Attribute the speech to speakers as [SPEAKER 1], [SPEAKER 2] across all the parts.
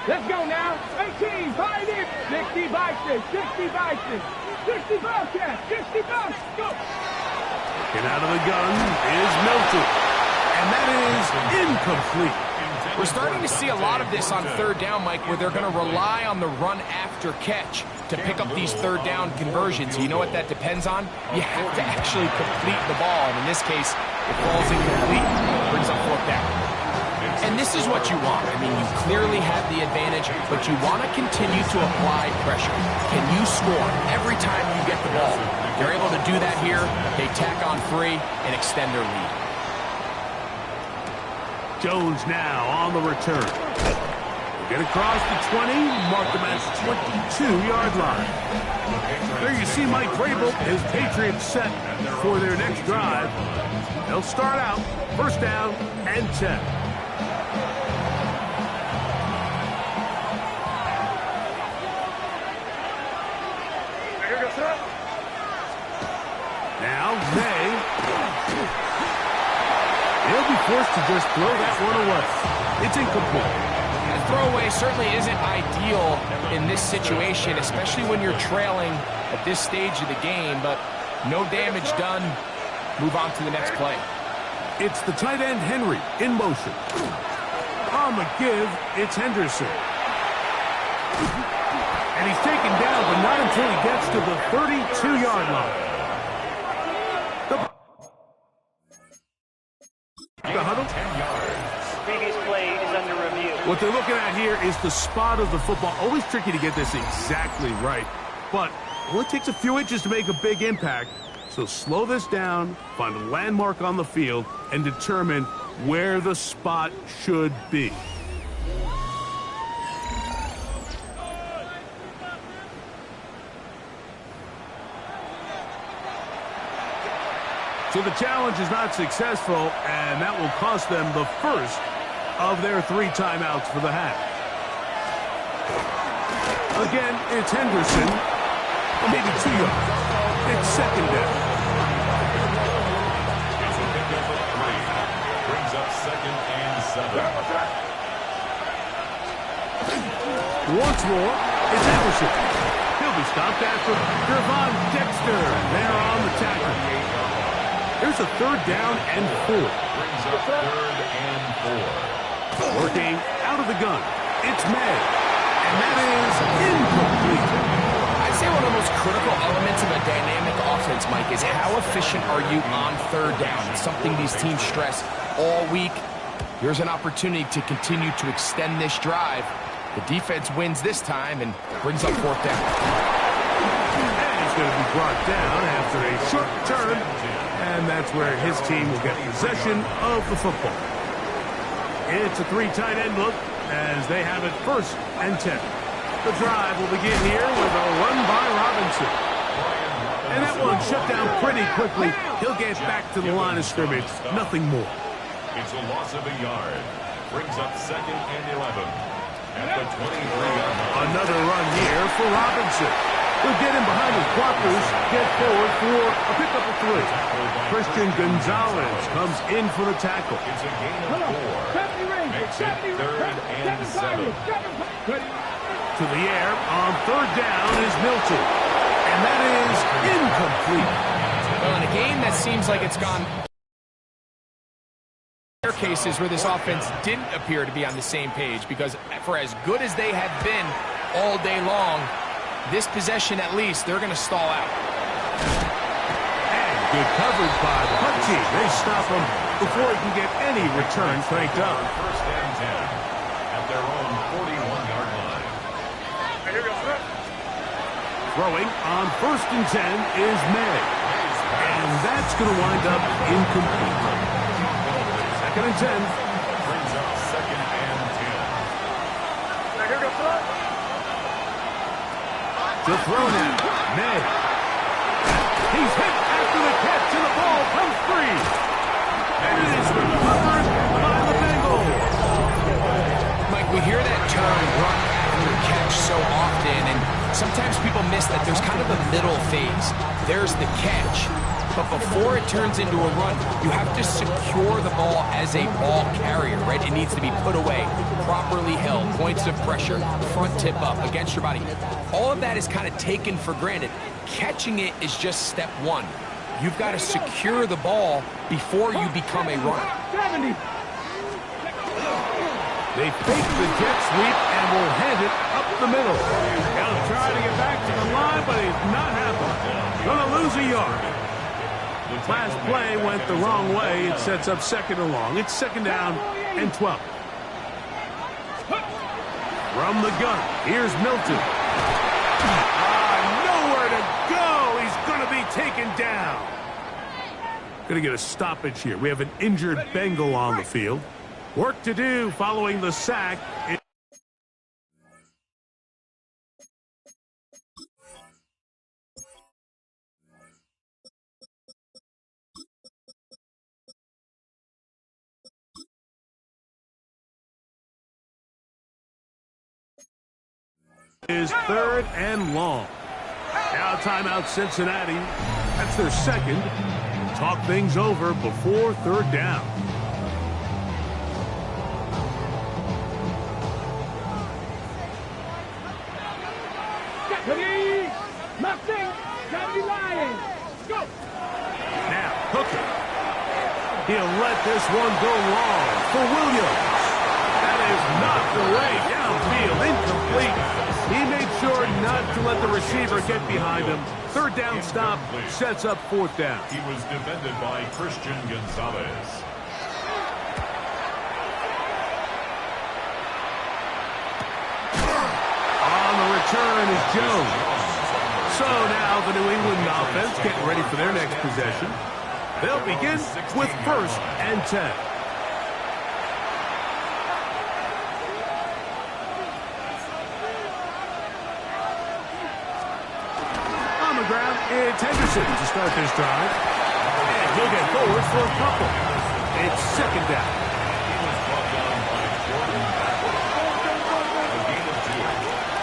[SPEAKER 1] Let's go now. 18, Pioneer. 60 Bison, 60 Bison. 60 Bobcats, 60 Bobs. Go.
[SPEAKER 2] Get out of the gun is Milton. And that is incomplete.
[SPEAKER 3] We're starting to see a lot of this on third down, Mike, where they're going to rely on the run after catch to pick up these third down conversions. You know what that depends on? You have to actually complete the ball. And in this case, it falls incomplete. Brings up fourth down. And this is what you want. I mean, you clearly have the advantage, but you want to continue to apply pressure. Can you score every time you get the ball? They're able to do that here. They tack on 3 and extend their lead.
[SPEAKER 2] Jones now on the return. Get across the 20, mark them at the 22-yard line. There you see Mike Vrabel, his Patriots set for their next drive. They'll start out first down and 10. Now, May. He'll be forced to just throw that one away. It's incomplete.
[SPEAKER 3] A throwaway certainly isn't ideal in this situation, especially when you're trailing at this stage of the game, but no damage done. Move on to the next play.
[SPEAKER 2] It's the tight end, Henry, in motion. On the give, it's Henderson. And he's taken down, but not until he gets to the 32-yard line. The huddle.
[SPEAKER 4] Previous play is under review.
[SPEAKER 2] What they're looking at here is the spot of the football. Always tricky to get this exactly right. But well, it takes a few inches to make a big impact. So slow this down, find a landmark on the field, and determine where the spot should be. So the challenge is not successful, and that will cost them the first of their 3 timeouts for the half. Again, it's Henderson. Maybe 2 yards. It's second down.
[SPEAKER 5] Brings up second and 7.
[SPEAKER 2] Once more, it's Anderson. He'll be stopped after Gervon Dexter. They're on the tackle. Here's a third down and 4.
[SPEAKER 5] Brings up third and 4.
[SPEAKER 2] Working out of the gun. It's May. And that is incomplete.
[SPEAKER 3] I'd say one of the most critical elements of a dynamic offense, Mike, is how efficient are you on third down? It's something these teams stress all week. Here's an opportunity to continue to extend this drive. The defense wins this time and brings up fourth down.
[SPEAKER 2] And he's going to be brought down after a short return. And that's where his team will get possession of the football. It's a 3 tight end look as they have it first and 10. The drive will begin here with a run by Robinson. And that one shut down pretty quickly. He'll get back to the line of scrimmage. Nothing more.
[SPEAKER 5] It's a loss of a yard. Brings up second and 11. At the 23-yard line.
[SPEAKER 2] Another run here for Robinson. He'll get him behind his blockers, get forward for a pickup of 3. Christian Gonzalez comes in for the tackle.
[SPEAKER 5] It's a gain of 4. Makes it third and 7.
[SPEAKER 2] To the air on third down is Milton. And that is incomplete.
[SPEAKER 3] Well, in a game that seems like it's gone... There are cases where this offense didn't appear to be on the same page because for as good as they have been all day long, this possession, at least, they're going to stall out.
[SPEAKER 2] And good coverage by the punt team. They stop him before he can get any return cranked up.
[SPEAKER 5] First and 10 at their own 41-yard line.
[SPEAKER 2] Throwing on first and 10 is May. And that's going to wind up incomplete. Second and 10.
[SPEAKER 5] Brings up second and 10.
[SPEAKER 2] To throw now, May. He's hit after the catch, and the ball comes free. And it is recovered by the Bengals.
[SPEAKER 3] Mike, we hear that term, run after catch, so often, and sometimes people miss that there's kind of a middle phase. There's the catch. but before it turns into a run, you have to secure the ball as a ball carrier, right? It needs to be put away, properly held, points of pressure, front tip up against your body. All of that is kind of taken for granted. Catching it is just step one. You've got to secure the ball before you become a runner.
[SPEAKER 1] 70.
[SPEAKER 2] They fake the jet sweep and will hand it up the middle. He'll try to get back to the line, but he's not happening. Gonna lose a yard. Last play went the wrong way. It sets up second and long. It's second down and 12. From the gun, here's Milton. Nowhere to go. He's going to be taken down. Going to get a stoppage here. We have an injured Bengal on the field. Work to do following the sack. Is third and long. Now timeout Cincinnati. That's their second. Talk things over before third down.
[SPEAKER 1] Ready? Nothing. Johnny Lions. Go.
[SPEAKER 2] Now, Hooker. He'll let this one go long for Williams. That is not the way downfield. Incomplete. He made sure not to let the receiver get behind him. Third down stop sets up fourth down.
[SPEAKER 5] He was defended by Christian Gonzalez.
[SPEAKER 2] On the return is Jones. So now the New England offense getting ready for their next possession. They'll begin with first and 10. It's Henderson to start this drive. And he'll get forward for a couple. It's second down.
[SPEAKER 5] He was brought down by Jordan Battle. A gain of 2.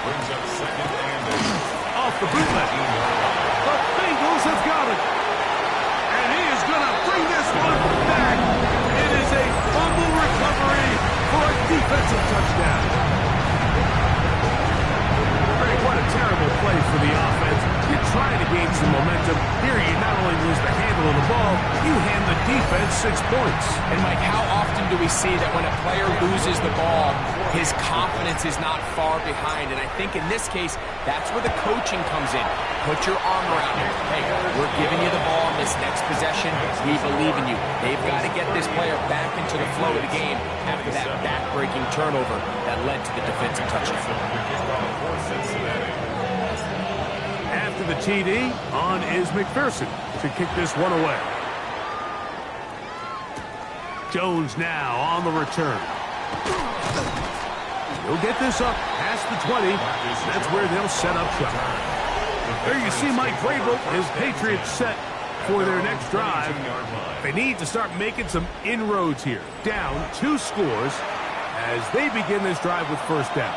[SPEAKER 5] Brings up second and 8.
[SPEAKER 2] Off the bootleg. The Bengals have got it. And he is going to bring this one back. It is a fumble recovery for a defensive touchdown. Greg, what a terrible play for the offense. You're trying to gain some momentum. Here you not only lose the handle of the ball, you hand the defense 6 points.
[SPEAKER 3] And Mike, how often do we see that when a player loses the ball, his confidence is not far behind? And I think in this case, that's where the coaching comes in. Put your arm around him. Hey, we're giving you the ball in this next possession. We believe in you. They've got to get this player back into the flow of the game after that back-breaking turnover that led to the defensive touchdown.
[SPEAKER 2] After the TD, on is McPherson to kick this one away. Jones now on the return. He'll get this up past the 20. That's where they'll set up shop. There you see Mike Vrabel, his Patriots set for their next drive. They need to start making some inroads here. Down 2 scores as they begin this drive with first down.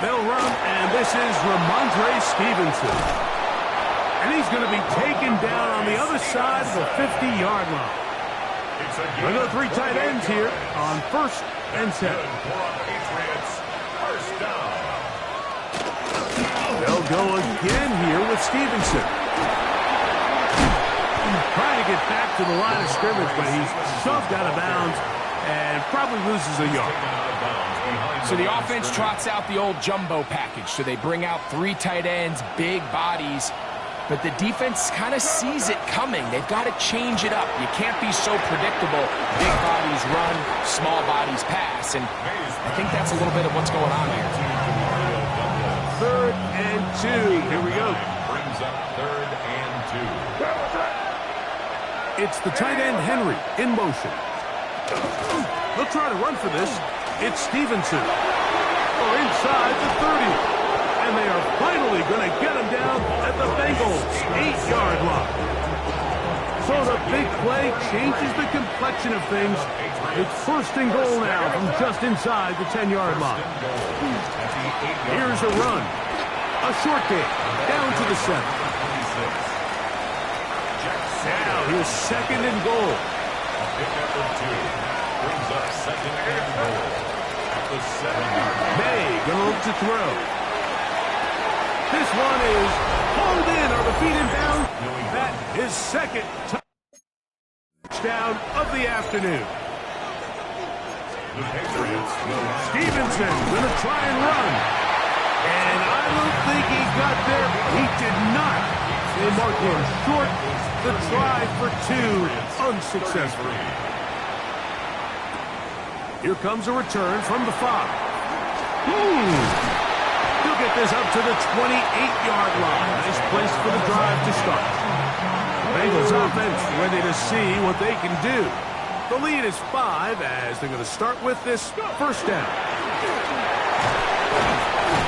[SPEAKER 2] They'll run, and this is Ramondre Stevenson. And he's going to be taken down on the other side of the 50-yard line. Another 3 tight ends here on first and 10. They'll go again here with Stevenson. Trying to get back to the line of scrimmage, but he's shoved out of bounds and probably loses a yard.
[SPEAKER 3] So the offense trots out the old jumbo package. So they bring out 3 tight ends, big bodies, but the defense kind of sees it coming. They've got to change it up. You can't be so predictable. Big bodies run, small bodies pass, and I think that's a little bit of what's going on here.
[SPEAKER 2] Third and 2. Here we go.
[SPEAKER 5] Brings up third and 2.
[SPEAKER 2] It's the tight end Henry in motion. They'll try to run for this. It's Stevenson. Or inside the 30. And they are finally going to get him down at the Bengals' 8-yard line. So the big play changes the complexion of things. It's first and goal now from just inside the 10-yard line. Here's a run. A short game, down to the 7. Now here's second and goal.
[SPEAKER 5] Pick number 2 brings up second and goal at the 7-yard line.
[SPEAKER 2] May gonna look to throw. This one is pulled in. Are the feet inbound? That is second touchdown of the afternoon.
[SPEAKER 5] The Patriots will
[SPEAKER 2] Stevenson gonna try and run. And I don't think he got there. He did not. They mark him short. The try for 2 unsuccessful. Here comes a return from the 5. He'll get this up to the 28-yard line. Nice place for the drive to start. Bengals offense ready to see what they can do. The lead is 5 as they're going to start with this first down.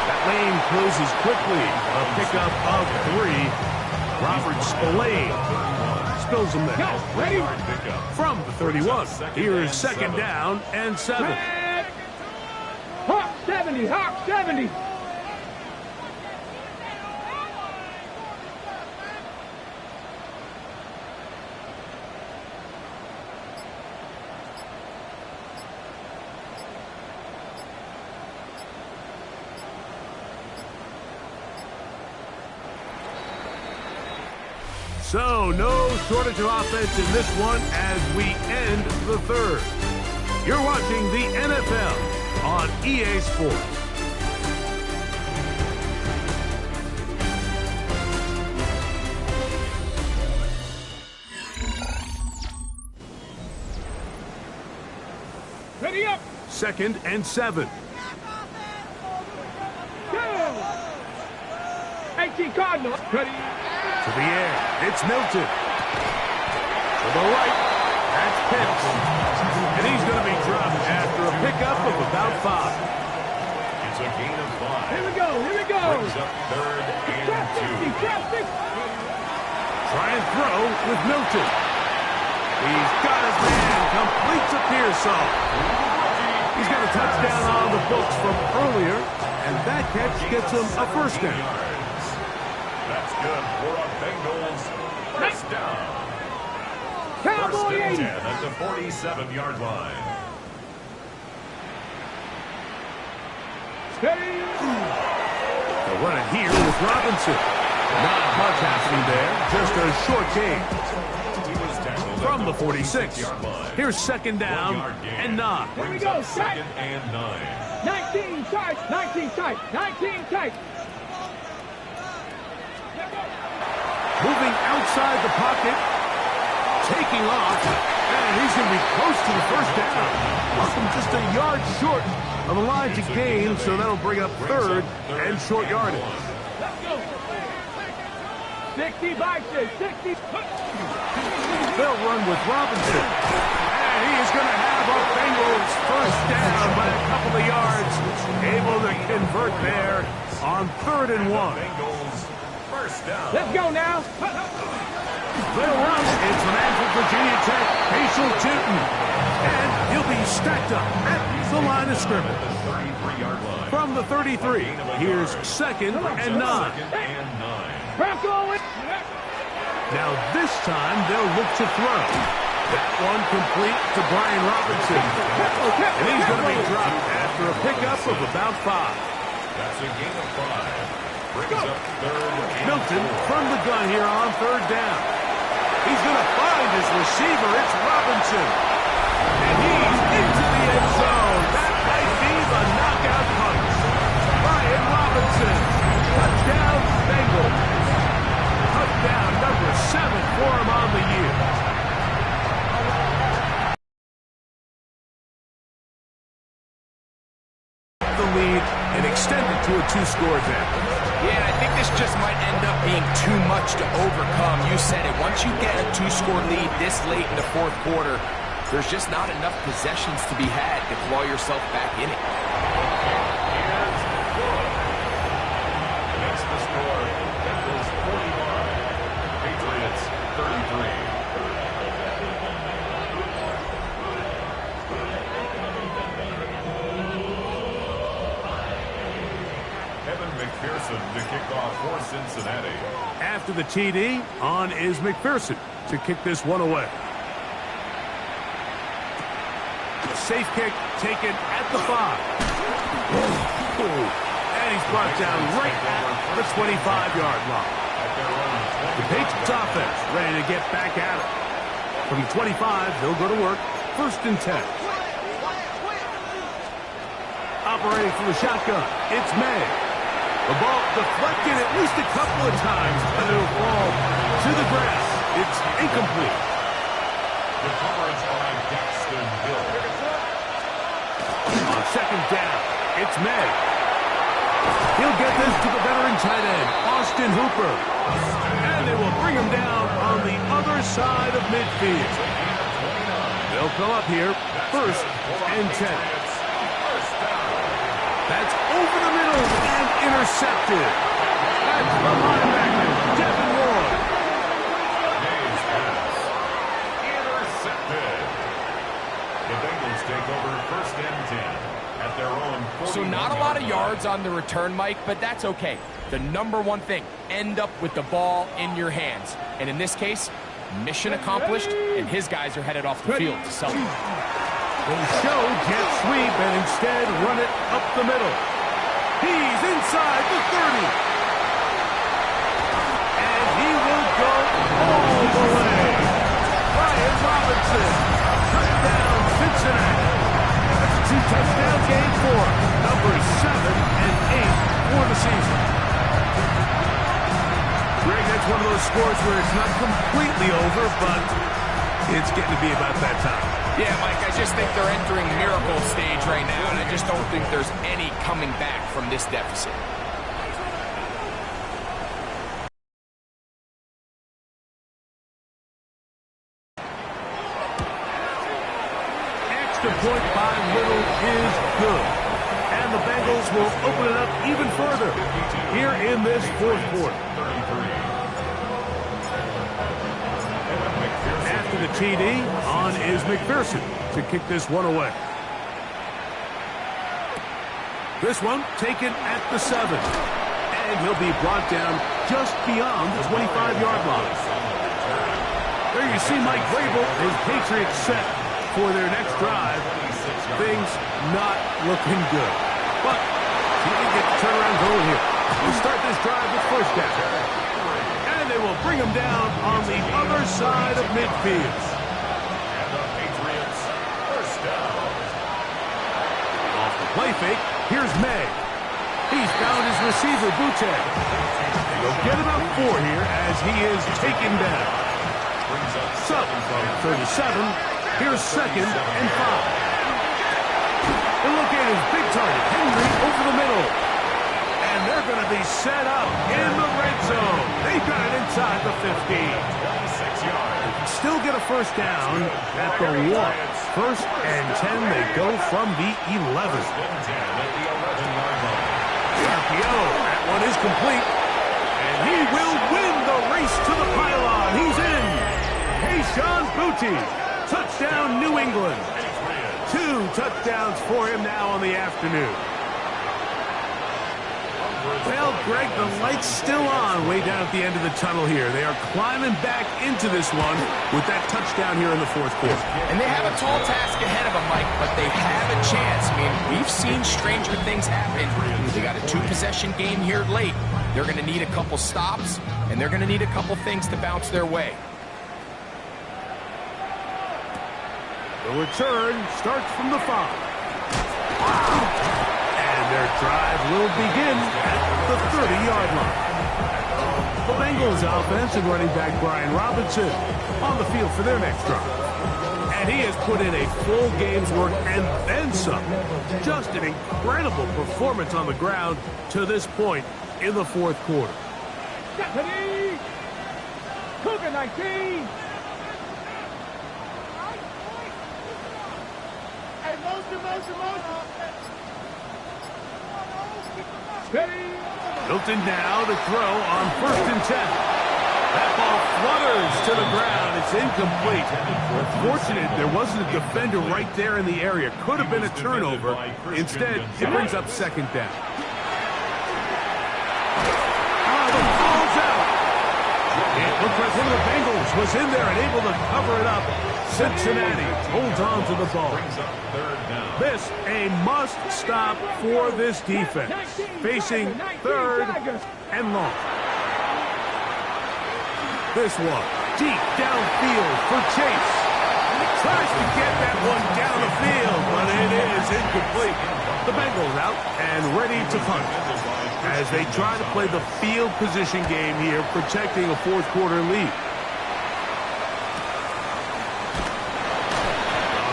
[SPEAKER 2] That lane closes quickly. A pickup of 3. Robert Spillane spills them there.
[SPEAKER 1] Ready?
[SPEAKER 2] From the 31, here's second down and 7.
[SPEAKER 1] Hawk 70, Hawk 70.
[SPEAKER 2] So, no shortage of offense in this one as we end the third. You're watching the NFL on EA Sports.
[SPEAKER 1] Ready up.
[SPEAKER 2] Second and 7.
[SPEAKER 1] Go. 18 Cardinals. Ready.
[SPEAKER 2] To the air, it's Milton. To the right, that's Pitts. And he's going to be dropped after a pickup of about 5.
[SPEAKER 5] It's a gain of 5.
[SPEAKER 1] Here we go, here we go.
[SPEAKER 5] Brings up third and 2.
[SPEAKER 1] Traffic.
[SPEAKER 2] Try and throw with Milton. He's got his man, completes a Pearsall. He's got a touchdown on the books from earlier, and that catch gets him a first down.
[SPEAKER 5] That's good for a Bengals first down. First
[SPEAKER 1] Cowboy
[SPEAKER 5] and
[SPEAKER 1] 80.
[SPEAKER 5] 10 at the 47-yard line.
[SPEAKER 1] Ready.
[SPEAKER 2] They'll run it here with Robinson. Not much happening there, just a short game.
[SPEAKER 5] He was tackled
[SPEAKER 2] From the
[SPEAKER 5] at
[SPEAKER 2] 46,
[SPEAKER 5] 46-yard line.
[SPEAKER 2] here's second down
[SPEAKER 5] 1-yard gain.
[SPEAKER 2] and 9.
[SPEAKER 1] Here we
[SPEAKER 5] Brings
[SPEAKER 1] go,
[SPEAKER 5] up
[SPEAKER 1] set.
[SPEAKER 5] second and 9.
[SPEAKER 1] 19 tight, 19 tight, 19 tight.
[SPEAKER 2] Moving outside the pocket, taking off, and he's going to be close to the first down. Welcome just a yard short of the line to gain, so that'll bring up third and short yardage.
[SPEAKER 1] Let's go. 60 boxes, 60.
[SPEAKER 2] They'll run with Robinson, and he is going to have a Bengals first down by a couple of yards, able to convert there on 3rd and 1.
[SPEAKER 5] Bengals first down.
[SPEAKER 1] Let's go now.
[SPEAKER 2] They'll run it from Virginia Tech, Facial Tootin, and he'll be stacked up at the line of scrimmage.
[SPEAKER 5] The 33-yard line.
[SPEAKER 2] From the 33, here's second and 9.
[SPEAKER 5] Second and 9.
[SPEAKER 1] Bronco.
[SPEAKER 2] Now this time they'll look to throw. That one complete to Brian Robinson. And he's going to be dropped after a pickup of about 5.
[SPEAKER 5] That's a gain of 5. Brings up third and
[SPEAKER 2] Milton
[SPEAKER 5] 4.
[SPEAKER 2] from the gun here on 3rd down. He's going to find his receiver. It's Robinson. And he's into the end zone. That might be the knockout punch. Brian Robinson. Touchdown, Bengals. Touchdown number 7 for him on the year. The lead and extended to a 2-score advantage.
[SPEAKER 3] Yeah, and I think this just might end up being too much to overcome. You said it. Once you get a 2-score lead this late in the 4th quarter, there's just not enough possessions to be had to claw yourself back in it.
[SPEAKER 5] That's the score. Bengals 45. Patriots 33. McPherson to kick off for Cincinnati.
[SPEAKER 2] After the TD, on is McPherson to kick this one away. A safe kick taken at the 5. And he's brought down right at the 25-yard line. The Patriots offense ready to get back at it. From the 25, they'll go to work. 1st and 10. Operating from the shotgun, it's May. The ball deflected at least a couple of times, but it'll fall to the grass. It's incomplete.
[SPEAKER 5] The coverage by Daxton Hill.
[SPEAKER 2] On 2nd down, it's May. He'll get this to the veteran tight end, Austin Hooper. And they will bring him down on the other side of midfield. They'll come up here, 1st and 10. That's over the middle and intercepted. That's the linebacker, Devin Lloyd.
[SPEAKER 5] Hayes pass. Intercepted. The Bengals take over 1st and 10 at their own 40.
[SPEAKER 3] So not a lot of yards on the return, Mike, but that's okay. The number one thing, end up with the ball in your hands. And in this case, mission accomplished, and his guys are headed off the field to celebrate.
[SPEAKER 2] They show jet sweep and instead run it up the middle. He's inside the 30. And he will go all the way. Brian Robinson. Touchdown, Cincinnati. That's a 2-touchdown game for him. Numbers 7 and 8 for the season. Greg, that's one of those scores where it's not completely over, but it's getting to be about that time.
[SPEAKER 3] Yeah, Mike, I just think they're entering miracle stage right now, and I just don't think there's any coming back from this deficit.
[SPEAKER 2] Extra point by Little is good. And the Bengals will open it up even further here in this 4th quarter. After the TD, on is McPherson to kick this one away. This one taken at the 7. And he'll be brought down just beyond the 25-yard line. There you see Mike Vrabel, his Patriots set for their next drive. Things not looking good. But he can get the turnaround goal here. We'll start this drive with 1st down. And they will bring him down on the other side of midfield.
[SPEAKER 5] And the Patriots 1st down.
[SPEAKER 2] Off the play fake, here's May. He's found his receiver, Butte. They'll get about 4 here as he is taken down. So, from 37, here's 2nd and 5. And look at his big target, Henry, over the middle. And they're going to be set up in the red zone. They've got it inside the 50.
[SPEAKER 5] 26 yards.
[SPEAKER 2] Still get a 1st down at the 1. 1st and 10, they go from the 11.
[SPEAKER 5] 1st and 10 at the 11-yard line.
[SPEAKER 2] The RPO, that one is complete. And he will win the race to the pylon. He's in. Sean Butte. Touchdown, New England. 2 touchdowns for him now on the afternoon. Well, Greg, the light's still on way down at the end of the tunnel here. They are climbing back into this one with that touchdown here in the 4th quarter.
[SPEAKER 3] And they have a tall task ahead of them, Mike, but they have a chance. I mean, we've seen stranger things happen. They got a 2-possession game here late. They're going to need a couple stops, and they're going to need a couple things to bounce their way.
[SPEAKER 2] The return starts from the 5. And their drive will begin at the 30-yard line. The Bengals offense and running back Brian Robinson on the field for their next drive. And he has put in a full game's work and then some. Just an incredible performance on the ground to this point in the 4th quarter.
[SPEAKER 1] Stephanie! Cougar 19!
[SPEAKER 2] Hilton now to throw on 1st and 10. That ball flutters to the ground. It's incomplete. Unfortunate there wasn't a defender right there in the area. Could have been a turnover. Instead, it brings up 2nd down. One of the Bengals was in there and able to cover it up. Cincinnati holds on to the ball. This a must-stop for this defense. Facing third and long. This one deep downfield for Chase. He tries to get that one down the field, but it is incomplete. The Bengals out and ready to punt as they try to play the field position game here, protecting a fourth quarter lead.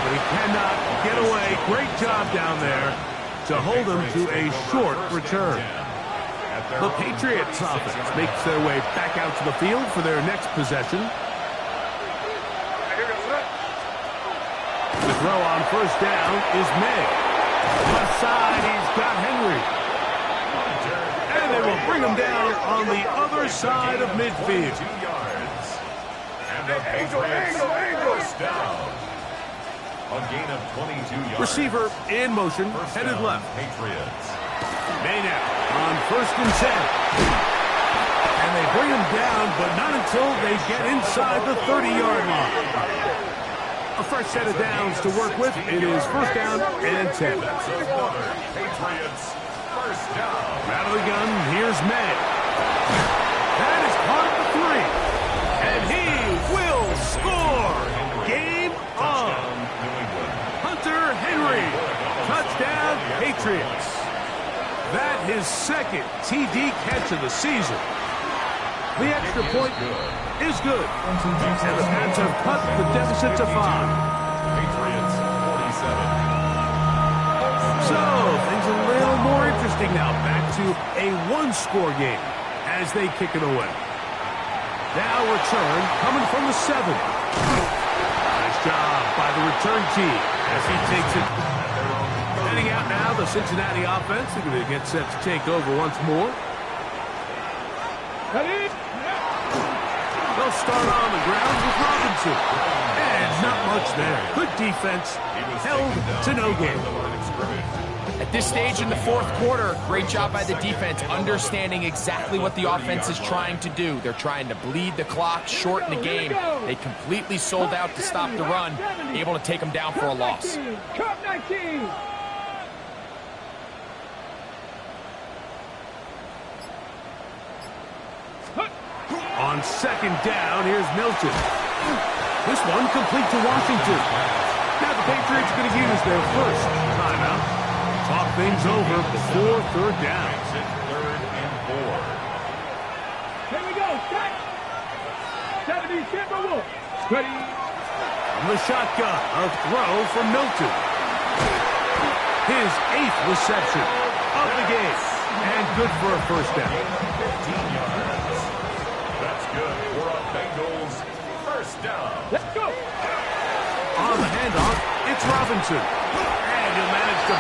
[SPEAKER 2] But he cannot get away. Great job down there to hold him to a short return. The Patriots offense makes their way back out to the field for their next possession. The throw on first down is made. Left side, he's got Henry. And they will bring him down on the other side of midfield.
[SPEAKER 5] 2 yards. And the Patriots first down. A gain of 22 yards.
[SPEAKER 2] Receiver in motion,
[SPEAKER 5] First
[SPEAKER 2] headed
[SPEAKER 5] down,
[SPEAKER 2] left.
[SPEAKER 5] Patriots.
[SPEAKER 2] Maynard on first and 10. And they bring him down, but not until they get inside the 30-yard line. A fresh set of downs to work with. It is first down and 10.
[SPEAKER 5] That's another Patriots first down.
[SPEAKER 2] Out of the gun, here's May. That is caught at the 3. And he will score. Game on.
[SPEAKER 5] New England.
[SPEAKER 2] Hunter Henry. Touchdown, Patriots. That his second TD catch of the season. The extra point is good. And the Pats have cut the deficit to 5.
[SPEAKER 5] Patriots 47.
[SPEAKER 2] So, things a little more interesting now. Back to a one-score game as they kick it away. Now return coming from the 7. Nice job by the return team as he takes it. Heading out now, the Cincinnati offense. They're going to get set to take over once more. They'll start on the ground with Robinson. And not much there. Good defense. Held to no gain.
[SPEAKER 3] At this stage in the fourth quarter, great job by the defense, understanding exactly what the offense is trying to do. They're trying to bleed the clock, shorten the game. They completely sold out to stop the run, able to take them down for a loss.
[SPEAKER 1] Cup 19.
[SPEAKER 2] On second down, here's Milton. This one complete to Washington. Now the Patriots going to use their first timeout. Talk things over before third down.
[SPEAKER 5] Third and 4.
[SPEAKER 1] Here we go. Set. 70 Timberwolves. Ready.
[SPEAKER 2] From the shotgun, a throw from Milton. His 8th reception of the game. And good for a first down.
[SPEAKER 5] 15 yards. That's good for a Bengals first down.
[SPEAKER 1] Let's go.
[SPEAKER 2] On the handoff, it's Robinson. And he'll manage to